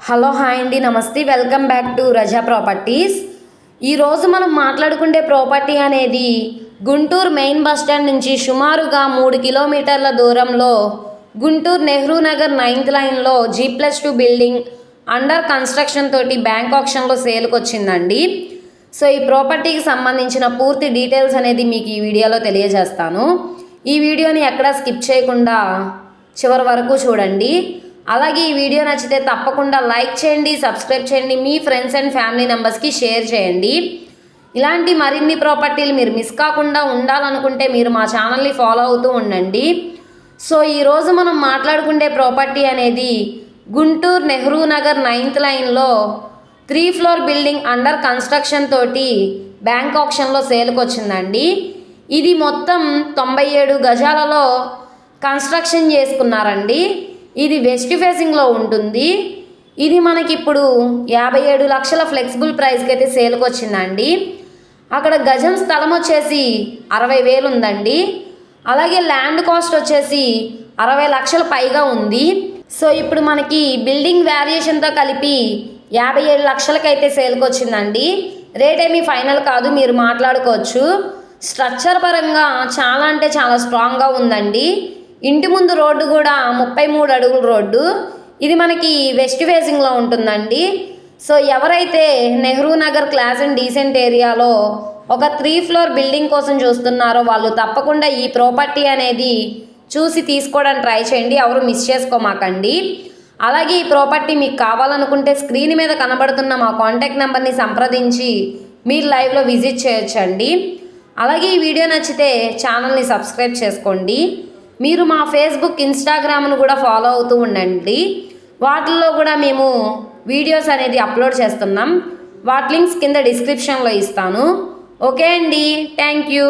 Hello hi అండి, నమస్తే, welcome back to Raza Properties. ఈరోజు మనం మాట్లాడుకునే ప్రాపర్టీ అనేది గుంటూరు మెయిన్ బస్ స్టాండ్ నుంచి సుమారుగా 3 కిలోమీటర్ల దూరంలో గుంటూరు నెహ్రూ నగర్ 9th లైన్లో G+2 బిల్డింగ్ అండర్ కన్స్ట్రక్షన్ తోటి బ్యాంక్ ఆప్షన్లో సేల్కి వచ్చిందండి. సో ఈ ప్రాపర్టీకి సంబంధించిన పూర్తి డీటెయిల్స్ అనేది మీకు ఈ వీడియోలో తెలియజేస్తాను. ఈ వీడియోని ఎక్కడా స్కిప్ చేయకుండా చివరి వరకు చూడండి. అలాగే ఈ వీడియో నచ్చితే తప్పకుండా లైక్ చేయండి, సబ్స్క్రైబ్ చేయండి, మీ ఫ్రెండ్స్ అండ్ ఫ్యామిలీ మెంబర్స్కి షేర్ చేయండి. ఇలాంటి మరిన్ని ప్రాపర్టీలు మీరు మిస్ కాకుండా ఉండాలనుకుంటే మీరు మా ఛానల్ని ఫాలో అవుతూ ఉండండి. సో ఈరోజు మనం మాట్లాడుకునే ప్రాపర్టీ అనేది గుంటూరు నెహ్రూ నగర్ 9th లైన్లో 3 ఫ్లోర్ బిల్డింగ్ అండర్ కన్స్ట్రక్షన్ తోటి బ్యాంక్ ఆప్షన్లో సేల్కి వచ్చిందండి. ఇది మొత్తం 97 గజాలలో కన్స్ట్రక్షన్ చేసుకున్నారండి. ఇది వెస్ట్ ఫేసింగ్లో ఉంటుంది. ఇది మనకి ఇప్పుడు 57 లక్షల ఫ్లెక్సిబుల్ ప్రైస్కి అయితే సేల్కి వచ్చిందండి. అక్కడ గజం స్థలం వచ్చేసి 60,000 ఉందండి. అలాగే ల్యాండ్ కాస్ట్ వచ్చేసి 60 లక్షల పైగా ఉంది. సో ఇప్పుడు మనకి బిల్డింగ్ వాల్యుయేషన్తో కలిపి 57 లక్షలకైతే సేల్కి వచ్చిందండి. రేట్ ఏమీ ఫైనల్ కాదు, మీరు మాట్లాడుకోవచ్చు. స్ట్రక్చర్ పరంగా చాలా అంటే చాలా స్ట్రాంగ్గా ఉందండి. ఇంటి ముందు రోడ్డు కూడా 33 అడుగుల రోడ్డు. ఇది మనకి వెస్ట్ ఫేసింగ్లో ఉంటుందండి. సో ఎవరైతే Nehru Nagar class and decent ఏరియాలో ఒక 3 ఫ్లోర్ బిల్డింగ్ కోసం చూస్తున్నారో వాళ్ళు తప్పకుండా ఈ ప్రాపర్టీ అనేది చూసి తీసుకోవడానికి ట్రై చేయండి. ఎవరు మిస్ చేసుకోమాకండి. అలాగే ఈ ప్రాపర్టీ మీకు కావాలనుకుంటే స్క్రీన్ మీద కనబడుతున్న మా కాంటాక్ట్ నెంబర్ని సంప్రదించి మీరు లైవ్లో విజిట్ చేయొచ్చండి. అలాగే ఈ వీడియో నచ్చితే ఛానల్ని సబ్స్క్రైబ్ చేసుకోండి. మీరు మా ఫేస్బుక్, ఇన్స్టాగ్రామ్ను కూడా ఫాలో అవుతూ ఉండండి. వాటిల్లో కూడా మేము వీడియోస్ అనేది అప్లోడ్ చేస్తున్నాం. వాటి లింక్స్ కింద డిస్క్రిప్షన్లో ఇస్తాను. ఓకే అండి, థ్యాంక్ యూ.